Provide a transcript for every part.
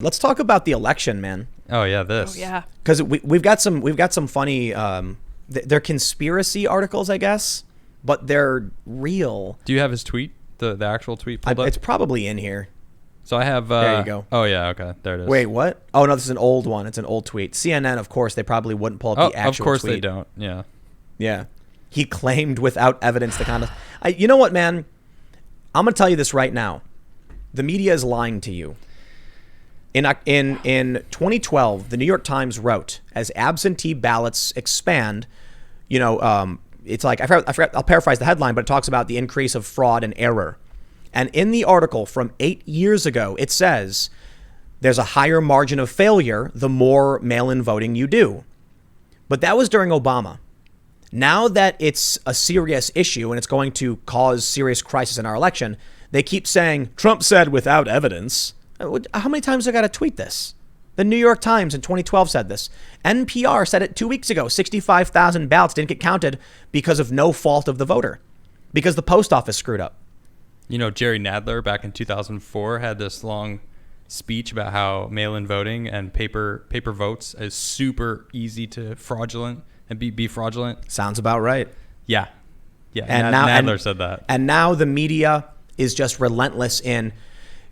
Let's talk about the election, man. Oh yeah, this. Oh yeah. Because we've got some funny. They're conspiracy articles, I guess, but they're real. Do you have his tweet? The actual tweet pulled up? It's probably in here. So I have. There you go. Oh yeah, okay, there it is. Wait, what? Oh no, this is an old one. It's an old tweet. CNN, of course, they probably wouldn't pull up the actual tweet. Of course they don't. Yeah. Yeah. He claimed without evidence the conduct. You know what, man? I'm gonna tell you this right now. The media is lying to you. In 2012, the New York Times wrote, as absentee ballots expand, it's like, I forgot, I'll paraphrase the headline, but it talks about the increase of fraud and error. And in the article from 8 years ago, it says there's a higher margin of failure the more mail-in voting you do. But that was during Obama. Now that it's a serious issue and it's going to cause serious crisis in our election, they keep saying, Trump said without evidence. How many times have I got to tweet this? The New York Times in 2012 said this. NPR said it 2 weeks ago. 65,000 ballots didn't get counted because of no fault of the voter, because the post office screwed up. You know, Jerry Nadler back in 2004 had this long speech about how mail-in voting and paper votes is super easy to fraudulent and be fraudulent. Sounds about right. Yeah. And Nadler said that. And now the media is just relentless in.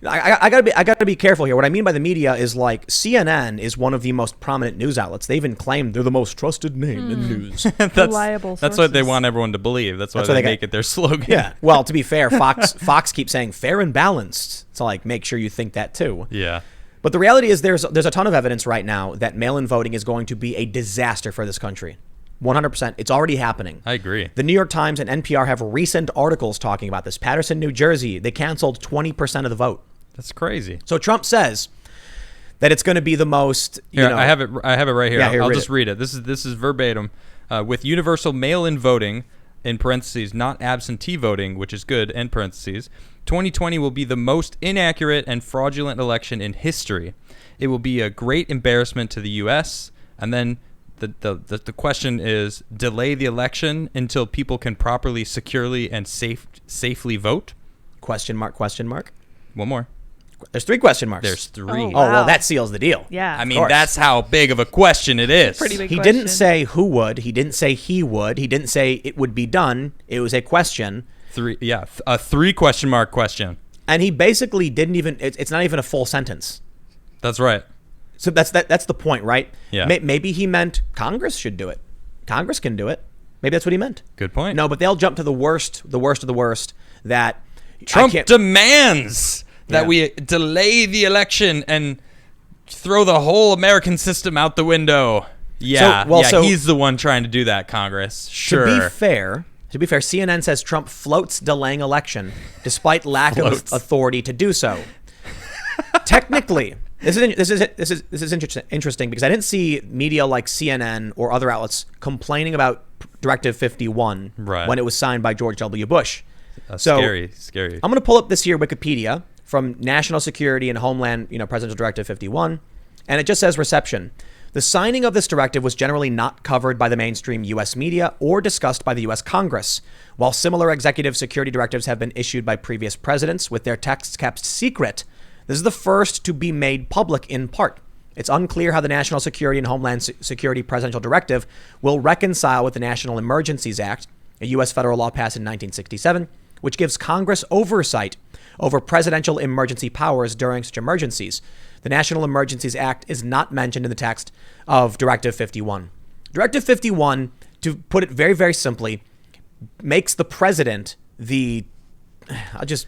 I gotta be careful here. What I mean by the media is like CNN is one of the most prominent news outlets. They even claim they're the most trusted name in news. Reliable sources. That's what they want everyone to believe. That's why they make it their slogan. Yeah. Well, to be fair, Fox keeps saying fair and balanced. So like, make sure you think that too. Yeah. But the reality is there's a ton of evidence right now that mail-in voting is going to be a disaster for this country. 100%. It's already happening. I agree. The New York Times and NPR have recent articles talking about this. Paterson, New Jersey, they canceled 20% of the vote. That's crazy. So Trump says that it's going to be the most. I have it right here. Yeah, I'll just read it. This is verbatim. With universal mail-in voting, in parentheses, not absentee voting, which is good, end parentheses, 2020 will be the most inaccurate and fraudulent election in history. It will be a great embarrassment to the U.S. And then the question is, delay the election until people can properly, securely, and safely vote? Question mark. One more. There's 3 question marks. There's 3. Oh, Oh, wow. well, that seals the deal. Yeah. I mean, that's how big of a question it is. Pretty big He question. didn't say who would. He didn't say he would. He didn't say it would be done. It was a question. 3, yeah, a 3 question mark question. And he basically didn't even, it's not even a full sentence. That's right. So that's the point, right? Yeah. Maybe he meant Congress should do it. Congress can do it. Maybe that's what he meant. Good point. No, but they'll jump to the worst of the worst that Trump demands that Yeah. we delay the election and throw the whole American system out the window. Yeah, So he's the one trying to do that, Congress. Sure. To be fair, CNN says Trump floats delaying election despite lack of authority to do so. Technically, this is interesting because I didn't see media like CNN or other outlets complaining about Directive 51 when it was signed by George W. Bush. Scary. I'm going to pull up this here Wikipedia from National Security and Homeland, Presidential Directive 51, and it just says reception. The signing of this directive was generally not covered by the mainstream U.S. media or discussed by the U.S. Congress. While similar executive security directives have been issued by previous presidents with their texts kept secret, this is the first to be made public in part. It's unclear how the National Security and Homeland Security Presidential Directive will reconcile with the National Emergencies Act, a U.S. federal law passed in 1967, which gives Congress oversight over presidential emergency powers during such emergencies. The National Emergencies Act is not mentioned in the text of Directive 51. Directive 51, to put it very, very simply, makes the president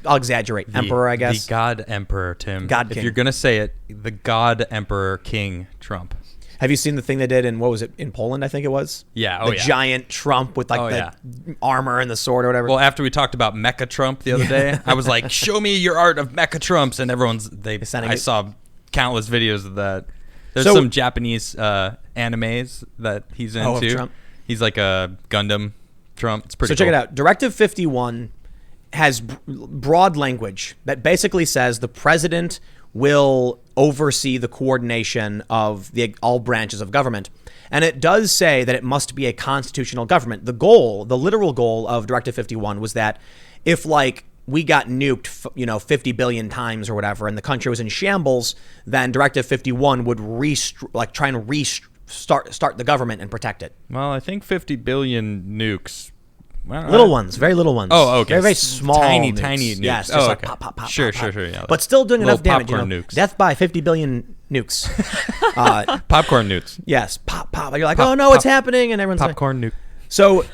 I'll exaggerate, emperor, I guess. The God Emperor, Tim. God If King. you're going to say it, the God Emperor King Trump. Have you seen the thing they did in, what was it, in Poland, I think it was? Yeah, the giant Trump with the armor and the sword or whatever. Well, after we talked about Mecha Trump the other day, I was like, show me your art of Mecha Trumps. And I saw countless videos of that. There's some Japanese animes that he's into. Of Trump? He's like a Gundam Trump. It's pretty So check cool. it out. Directive 51 has broad language that basically says the president will oversee the coordination of all branches of government. And it does say that it must be a constitutional government. The literal goal of Directive 51 was that if we got nuked, 50 billion times or whatever, and the country was in shambles, then Directive 51 would try and start the government and protect it. Well, I think 50 billion nukes. Well, little ones, very little ones. Oh, okay. Very, very small, tiny nukes. nukes. Yes, just like okay. pop, pop, pop, Sure. Yeah, Yeah, but still doing little enough damage. popcorn nukes. Death by 50 billion nukes. Popcorn nukes. Yes, pop, pop. You're like, oh no, it's happening, and everyone's Popcorn nuke. So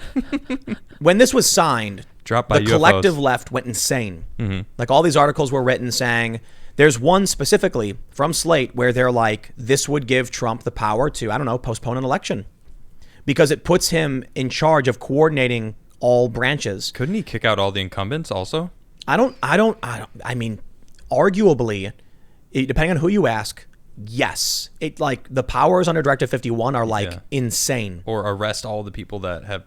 when this was signed, Dropped by the UFOs. collective left went insane. Mm-hmm. Like all these articles were written saying, there's one specifically from Slate where they're like, this would give Trump the power to, I don't know, postpone an election because it puts him in charge of coordinating all branches. Couldn't he kick out all the incumbents also? I mean, arguably, depending on who you ask, yes. It like the powers under Directive 51 are like insane. Or arrest all the people that have.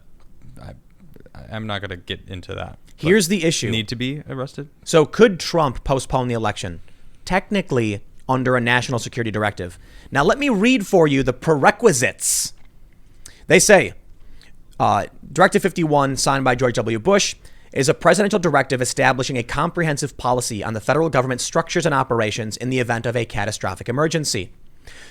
I'm not going to get into that. Here's the issue. Need to be arrested? So could Trump postpone the election? Technically, under a national security directive. Now, let me read for you the prerequisites. They say, Directive 51, signed by George W. Bush, is a presidential directive establishing a comprehensive policy on the federal government's structures and operations in the event of a catastrophic emergency.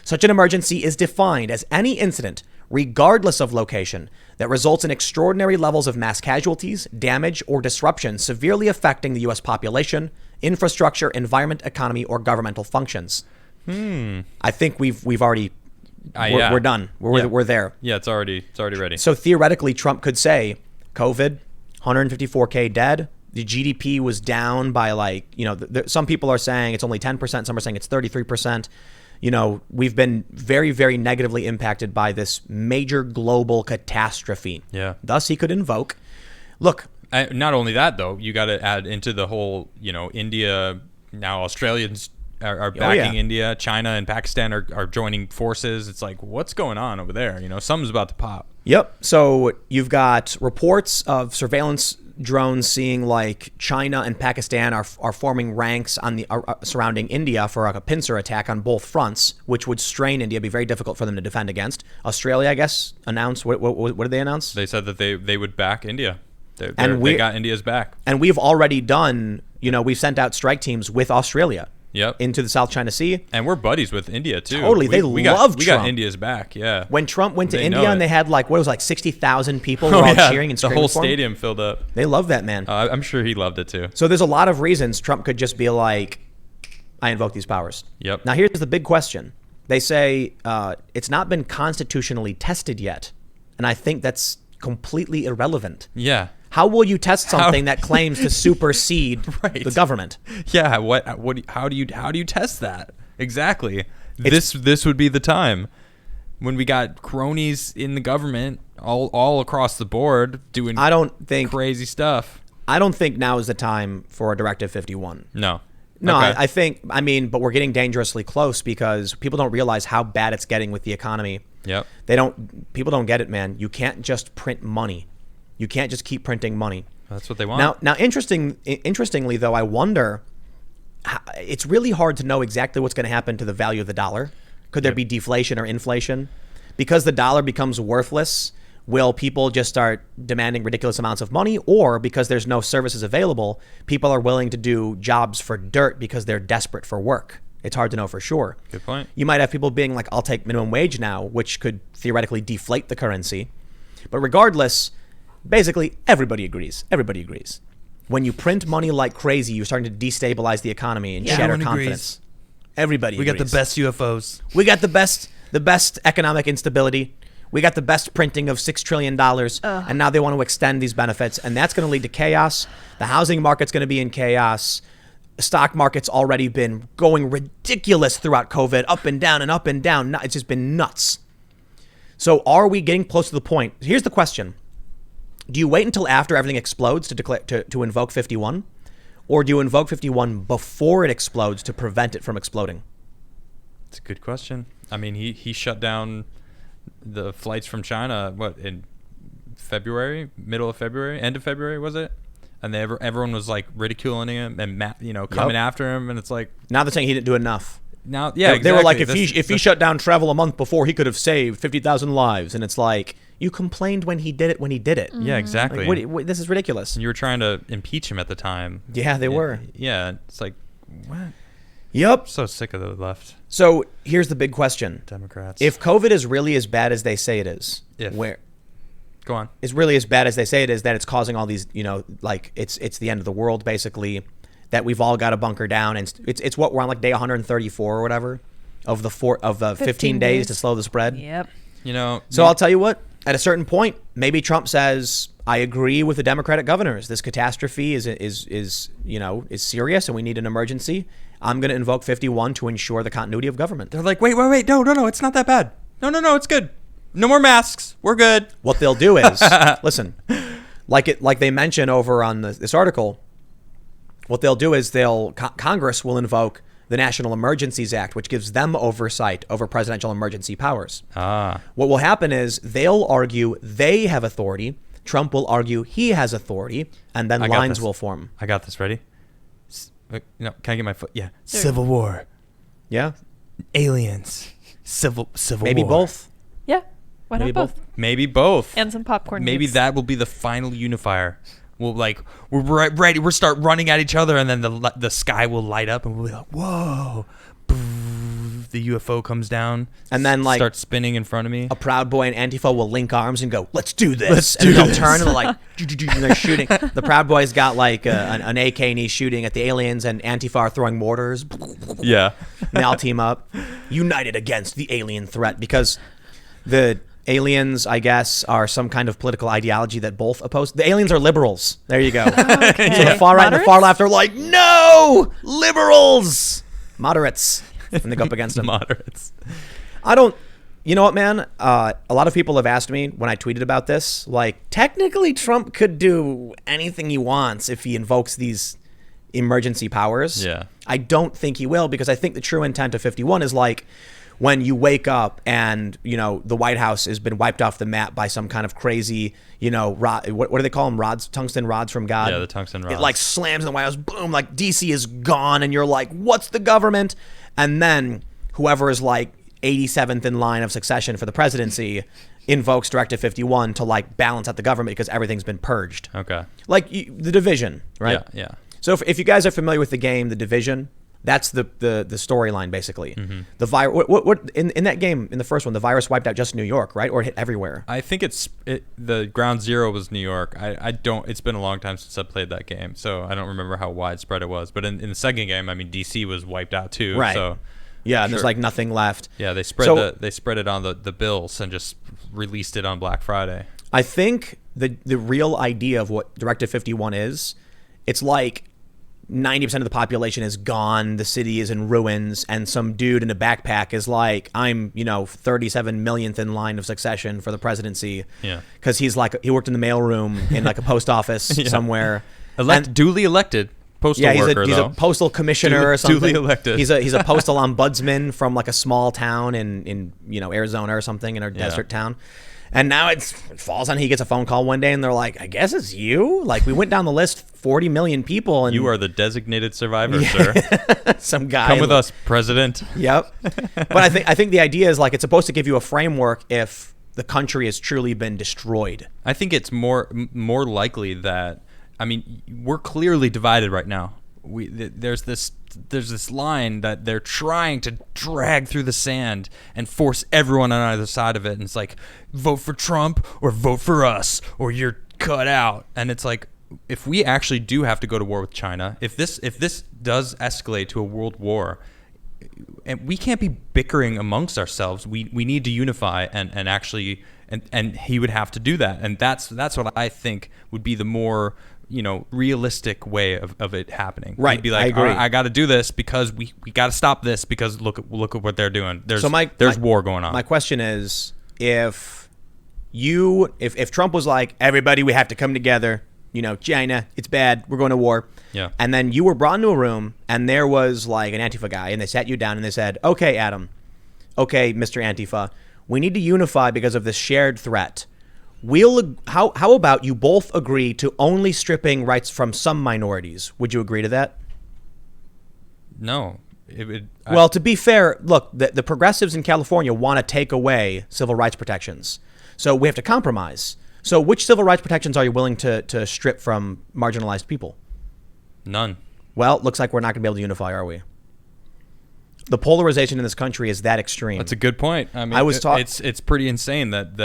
Such an emergency is defined as any incident, regardless of location, that results in extraordinary levels of mass casualties, damage, or disruption severely affecting the U.S. population, infrastructure, environment, economy, or governmental functions. I think we've already we're done. We're there. Yeah, it's already ready. So theoretically, Trump could say, COVID, 154K dead. The GDP was down by some people are saying it's only 10%. Some are saying it's 33%. We've been very, very negatively impacted by this major global catastrophe. Yeah. Thus, he could invoke. Look. Not only that, though, you got to add into the whole, India, now Australians are backing India. China and Pakistan are joining forces. It's like, what's going on over there? Something's about to pop. Yep. So you've got reports of surveillance drones seeing like China and Pakistan are forming ranks on the surrounding India for like a pincer attack on both fronts, which would strain India, be very difficult for them to defend against. Australia, I guess, announced what did they announce? They said that they would back India. They got India's back. And we've already done, we've sent out strike teams with Australia. Yep. Into the South China Sea. And we're buddies with India, too. Totally. We got India's back, yeah. When Trump went to India and they had 60,000 people all cheering and screaming the whole for him. stadium filled up. They love that man. I'm sure he loved it, too. So there's a lot of reasons Trump could just be like, I invoke these powers. Yep. Now, here's the big question. They say it's not been constitutionally tested yet. And I think that's completely irrelevant. Yeah. How will you test something that claims to supersede the government? Yeah, how do you test that? Exactly. This would be the time when we got cronies in the government all across the board doing crazy stuff. I don't think now is the time for a Directive 51. No. No, Okay. but we're getting dangerously close because people don't realize how bad it's getting with the economy. Yep. People don't get it, man. You can't just print money. You can't just keep printing money. That's what they want. Now, interestingly, though, I wonder, it's really hard to know exactly what's going to happen to the value of the dollar. Could there be deflation or inflation? Because the dollar becomes worthless, will people just start demanding ridiculous amounts of money? Or because there's no services available, people are willing to do jobs for dirt because they're desperate for work? It's hard to know for sure. Good point. You might have people being like, I'll take minimum wage now, which could theoretically deflate the currency. But regardless, basically, everybody agrees. When you print money like crazy, you're starting to destabilize the economy and shatter confidence. Everybody agrees. We got the best UFOs. We got the best economic instability. We got the best printing of $6 trillion. And now they want to extend these benefits. And that's going to lead to chaos. The housing market's going to be in chaos. The stock market's already been going ridiculous throughout COVID, up and down and up and down. It's just been nuts. So are we getting close to the point? Here's the question. Do you wait until after everything explodes to invoke 51? Or do you invoke 51 before it explodes to prevent it from exploding? It's a good question. I mean, he shut down the flights from China, in February, middle of February, end of February, was it? And everyone was like ridiculing him and coming after him. And it's like, now they're saying he didn't do enough. Now, yeah, They were like, exactly. if he shut down travel a month before, he could have saved 50,000 lives. And it's like, you complained when he did it. Yeah, exactly. Like, this is ridiculous. And you were trying to impeach him at the time. Yeah, they were. Yeah, it's like, what? Yep. I'm so sick of the left. So here's the big question. Democrats. If COVID is really as bad as they say it is, Go on. It's really as bad as they say it is, that it's causing all these, like it's the end of the world, basically, that we've all got to bunker down. And it's what we're on, like day 134 or whatever of the 15 days to slow the spread. Yep. So I'll tell you what, at a certain point, maybe Trump says, I agree with the Democratic governors. This catastrophe is serious and we need an emergency. I'm going to invoke 51 to ensure the continuity of government. They're like, wait, no, it's not that bad. No, it's good. No more masks. We're good. What they'll do is, listen, like they mention over on this article, what they'll do is Congress will invoke the National Emergencies Act, which gives them oversight over presidential emergency powers. What will happen is they'll argue they have authority. Trump will argue he has authority, and then lines will form. I got this. Ready? Can I get my foot? Yeah. Civil War. Yeah. Aliens. Civil Maybe War. both. Yeah. Why not both? Maybe both. And some popcorn. Maybe that will be the final unifier. We're ready. We'll start running at each other, and then the sky will light up, and we'll be like, whoa. The UFO comes down, and then starts spinning in front of me. A Proud Boy and Antifa will link arms and go, "Let's do this!" And they'll turn and they're shooting. The Proud Boy's got like an AK and he's shooting at the aliens, and Antifa are throwing mortars. Yeah, and they all team up, united against the alien threat, because the aliens, I guess, are some kind of political ideology that both oppose. The aliens are liberals. There you go. Okay. So the far right and the far left are like, no, liberals, moderates. And they go up against them. Moderates. You know what, man? A lot of people have asked me when I tweeted about this, like, technically Trump could do anything he wants if he invokes these emergency powers. Yeah. I don't think he will, because I think the true intent of 51 is like when you wake up and, the White House has been wiped off the map by some kind of crazy, what do they call them? Rods, tungsten rods from God. Yeah, the tungsten rods. It like slams in the White House, boom, like DC is gone, and you're like, what's the government? And then whoever is like 87th in line of succession for the presidency invokes Directive 51 to like balance out the government because everything's been purged. Okay. Like the Division, right? Yeah. So if you guys are familiar with the game, the Division, that's the storyline basically. Mm-hmm. The virus, what in that game, in the first one, the virus wiped out just New York, right? Or it hit everywhere? I think the ground zero was New York. It's been a long time since I played that game, so I don't remember how widespread it was. But in the second game, I mean, DC was wiped out too. Right. So yeah, and there's like nothing left. Yeah, they spread it on the bills and just released it on Black Friday. I think the real idea of what Directive 51 is, it's like 90% of the population is gone, the city is in ruins, and some dude in a backpack is like, I'm 37 millionth in line of succession for the presidency. Yeah, because he worked in the mailroom in like a post office somewhere. Duly elected postal worker. He's a postal commissioner or something. Duly elected. He's a postal ombudsman from like a small town in Arizona or something, in a desert town. And now it falls on, he gets a phone call one day and they're like, I guess it's you? Like, we went down the list, 40 million people. And you are the designated survivor, sir. Some guy. Come with us, President. Yep. But I think the idea is like, it's supposed to give you a framework if the country has truly been destroyed. I think it's more likely that, we're clearly divided right now. There's this line that they're trying to drag through the sand and force everyone on either side of it, and it's like, vote for Trump or vote for us or you're cut out. And it's like, if we actually do have to go to war with China, if this does escalate to a world war, and we can't be bickering amongst ourselves, we need to unify and actually and he would have to do that. And that's what I think would be the more realistic way of it happening. Right. He'd be like, I agree. All right, I got to do this because we got to stop this because look at what they're doing. There's war going on. My question is, if Trump was like, everybody, we have to come together, China, it's bad, we're going to war. Yeah. And then you were brought into a room and there was like an Antifa guy and they sat you down and they said, okay, Adam, okay, Mr. Antifa, we need to unify because of this shared threat. How about you both agree to only stripping rights from some minorities? Would you agree to that? No. Well, to be fair, look, the progressives in California want to take away civil rights protections. So we have to compromise. So which civil rights protections are you willing to strip from marginalized people? None. Well, it looks like we're not going to be able to unify, are we? The polarization in this country is that extreme. That's a good point. I mean, it's pretty insane that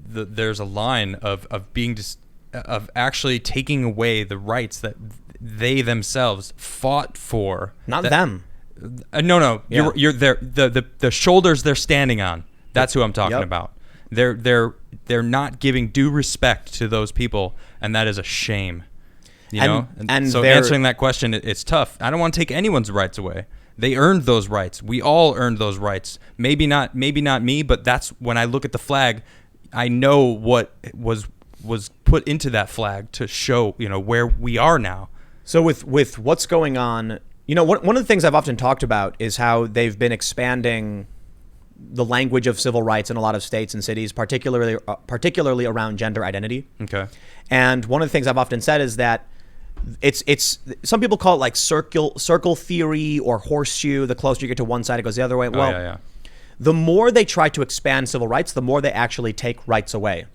there's a line of being of actually taking away the rights that they themselves fought for. Not them. No. Yeah. You're the shoulders they're standing on. That's who I'm talking about. They're not giving due respect to those people, and that is a shame. You know? And so answering that question, it's tough. I don't want to take anyone's rights away. They earned those rights. We all earned those rights. Maybe not me, but that's when I look at the flag, I know what was put into that flag to show, where we are now. So with what's going on, one of the things I've often talked about is how they've been expanding the language of civil rights in a lot of states and cities, particularly around gender identity. Okay. And one of the things I've often said is that it's some people call it like circle theory or horseshoe. The closer you get to one side, it goes the other way. The more they try to expand civil rights, the more they actually take rights away,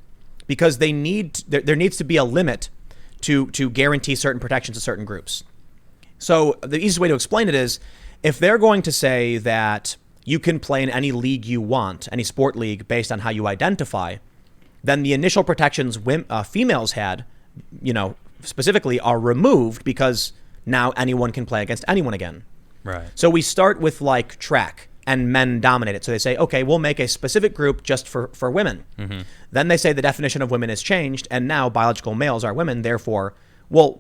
because there needs to be a limit to guarantee certain protections to certain groups. So the easiest way to explain it is, if they're going to say that you can play in any league you want, any sport league, based on how you identify, then the initial protections females had, specifically, are removed, because now anyone can play against anyone again. Right. So we start with like track, and men dominate it. So they say, okay, we'll make a specific group just for women. Mm-hmm. Then they say the definition of women is changed, and now biological males are women. Therefore,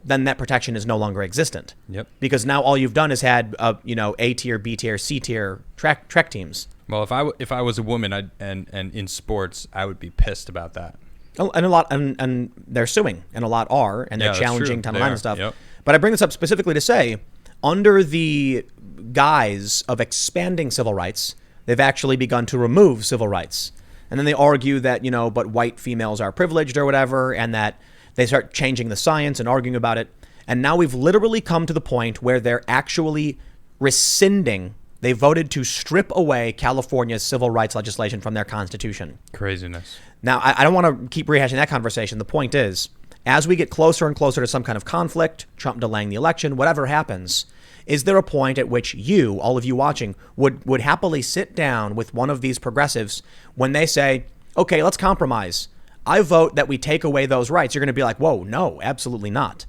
then that protection is no longer existent. Yep. Because now all you've done is had A tier, B tier, C tier track teams. Well, if I was a woman and in sports, I would be pissed about that. Oh, and they're suing, and a lot are, and they're challenging Title IX and stuff. Yep. But I bring this up specifically to say, under the guise of expanding civil rights, they've actually begun to remove civil rights. And then they argue that, but white females are privileged or whatever, and that they start changing the science and arguing about it. And now we've literally come to the point where they're actually rescinding. They voted to strip away California's civil rights legislation from their constitution. Craziness. Now, I don't want to keep rehashing that conversation. The point is, as we get closer and closer to some kind of conflict, Trump delaying the election, whatever happens, is there a point at which you, all of you watching, would happily sit down with one of these progressives when they say, okay, let's compromise. I vote that we take away those rights. You're going to be like, whoa, no, absolutely not.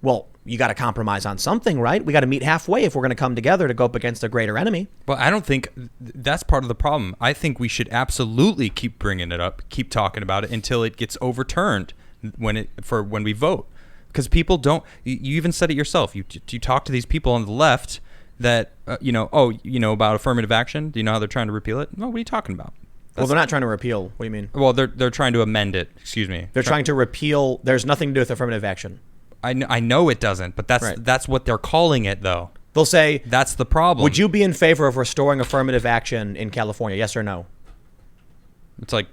Well, you got to compromise on something, right? We got to meet halfway if we're going to come together to go up against a greater enemy. Well, I don't think that's part of the problem. I think we should absolutely keep bringing it up, keep talking about it until it gets overturned when we vote. Because people don't. You even said it yourself. You talk to these people on the left that about affirmative action. Do you know how they're trying to repeal it? No, what are you talking about? Well, they're not trying to repeal. What do you mean? Well, they're trying to amend it. Excuse me. They're trying to repeal. There's nothing to do with affirmative action. I know it doesn't, but that's what they're calling it, though. They'll say, that's the problem. Would you be in favor of restoring affirmative action in California? Yes or no? It's like,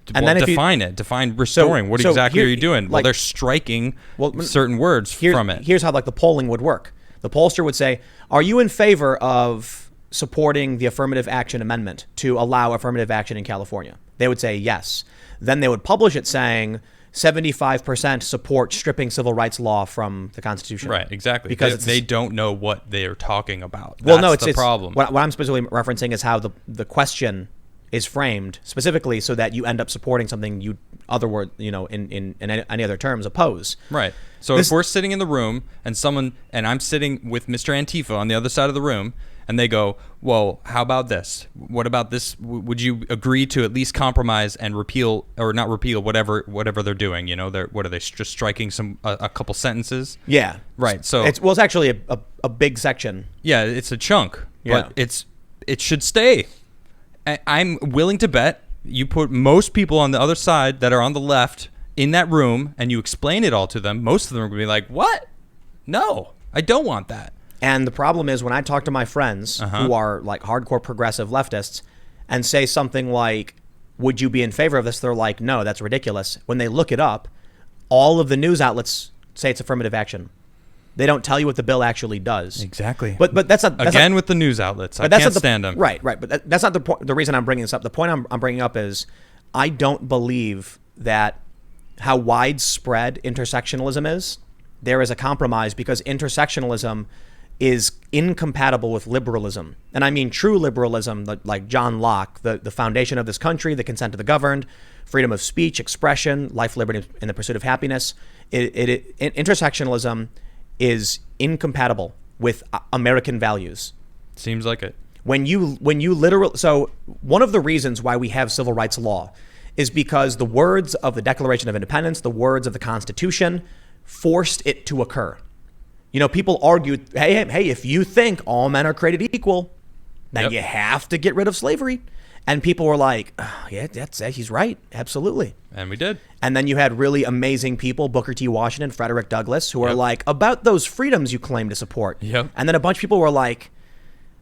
define restoring. What exactly are you doing? Well, they're striking certain words from it. Here's how the polling would work. The pollster would say, are you in favor of supporting the affirmative action amendment to allow affirmative action in California? They would say yes. Then they would publish it saying 75% support stripping civil rights law from the Constitution. Right, exactly. Because they don't know what they are talking about. It's the problem. What I'm specifically referencing is how the question is framed specifically so that you end up supporting something in any other terms oppose. Right. So if we're sitting in the room and I'm sitting with Mr. Antifa on the other side of the room, and they go, well, how about this? What about this? Would you agree to at least compromise and repeal, or not repeal, whatever they're doing? What are they just striking a couple sentences? Yeah. Right. So it's actually a big section. Yeah, it's a chunk, but it should stay. I'm willing to bet you put most people on the other side that are on the left in that room, and you explain it all to them. Most of them are going to be like, what? No, I don't want that. And the problem is when I talk to my friends who are like hardcore progressive leftists and say something like, would you be in favor of this? They're like, no, that's ridiculous. When they look it up, all of the news outlets say it's affirmative action. They don't tell you what the bill actually does. Exactly. But that's not again with the news outlets. I that's can't not stand them. Right. But that's not the point. The reason I'm bringing this up. The point I'm bringing up is I don't believe that how widespread intersectionalism is. There is a compromise because intersectionalism is incompatible with liberalism. And I mean true liberalism, like John Locke, the foundation of this country, the consent of the governed, freedom of speech, expression, life, liberty, and the pursuit of happiness. Intersectionalism is incompatible with American values. Seems like it. When you literally, so one of the reasons why we have civil rights law is because the words of the Declaration of Independence, the words of the Constitution, forced it to occur. You know, people argued, hey, if you think all men are created equal, then you have to get rid of slavery. And people were like, oh, yeah, he's right. Absolutely. And we did. And then you had really amazing people, Booker T. Washington, Frederick Douglass, who are like, about those freedoms you claim to support. Yep. And then a bunch of people were like,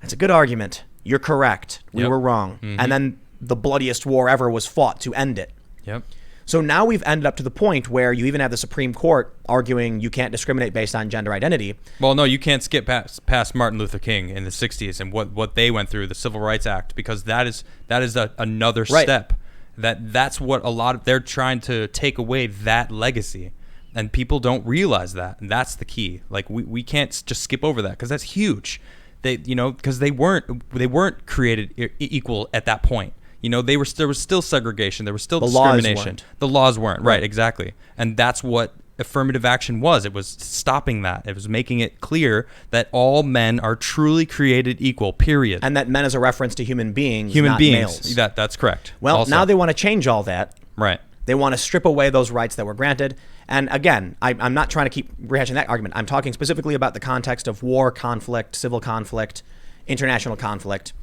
that's a good argument. You're correct. We were wrong. Mm-hmm. And then the bloodiest war ever was fought to end it. Yep. So now we've ended up to the point where you even have the Supreme Court arguing you can't discriminate based on gender identity. Well, no, you can't skip past Martin Luther King in the 60s and what they went through, the Civil Rights Act, because that is another step. That's what a lot of, they're trying to take away that legacy. And people don't realize that. And that's the key. Like we can't just skip over that because that's huge. Because they weren't created equal at that point. You know, there was still segregation. There was still discrimination. The laws weren't. Right, exactly. And that's what affirmative action was. It was stopping that. It was making it clear that all men are truly created equal, period. And that men is a reference to human beings, not males. That's correct. Well, also, now they want to change all that. Right. They want to strip away those rights that were granted. And again, I'm not trying to keep rehashing that argument. I'm talking specifically about the context of war, conflict, civil conflict, international conflict.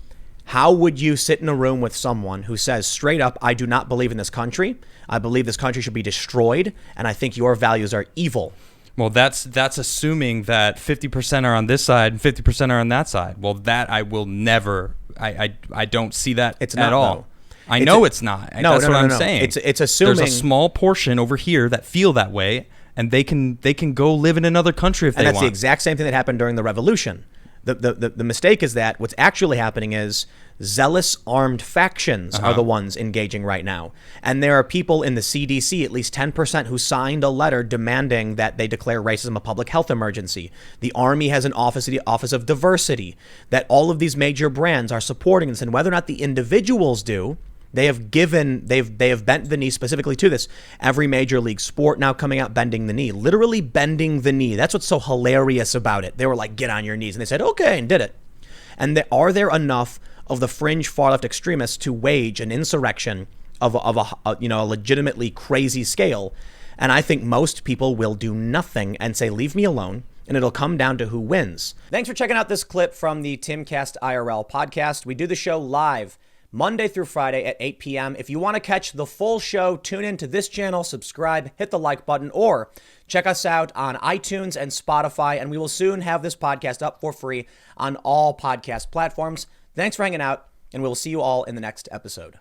How would you sit in a room with someone who says straight up, I do not believe in this country. I believe this country should be destroyed. And I think your values are evil. Well, that's assuming that 50% are on this side and 50% are on that side. Well, that I will never, I don't see that at all. Though. I know it's not. That's what I'm saying. It's assuming there's a small portion over here that feel that way, and they can go live in another country if they want. And that's the exact same thing that happened during the revolution. The mistake is that what's actually happening is zealous armed factions are the ones engaging right now. And there are people in the CDC, at least 10%, who signed a letter demanding that they declare racism a public health emergency. The Army has an office of diversity, that all of these major brands are supporting this. And whether or not the individuals do, they have bent the knee specifically to this. Every major league sport now coming out bending the knee, literally bending the knee. That's what's so hilarious about it. They were like, get on your knees. And they said, okay, and did it. And are there enough of the fringe far left extremists to wage an insurrection of a legitimately crazy scale? And I think most people will do nothing and say, leave me alone. And it'll come down to who wins. Thanks for checking out this clip from the Timcast IRL podcast. We do the show live Monday through Friday at 8 p.m. If you want to catch the full show, tune in to this channel, subscribe, hit the like button, or check us out on iTunes and Spotify, and we will soon have this podcast up for free on all podcast platforms. Thanks for hanging out, and we'll see you all in the next episode.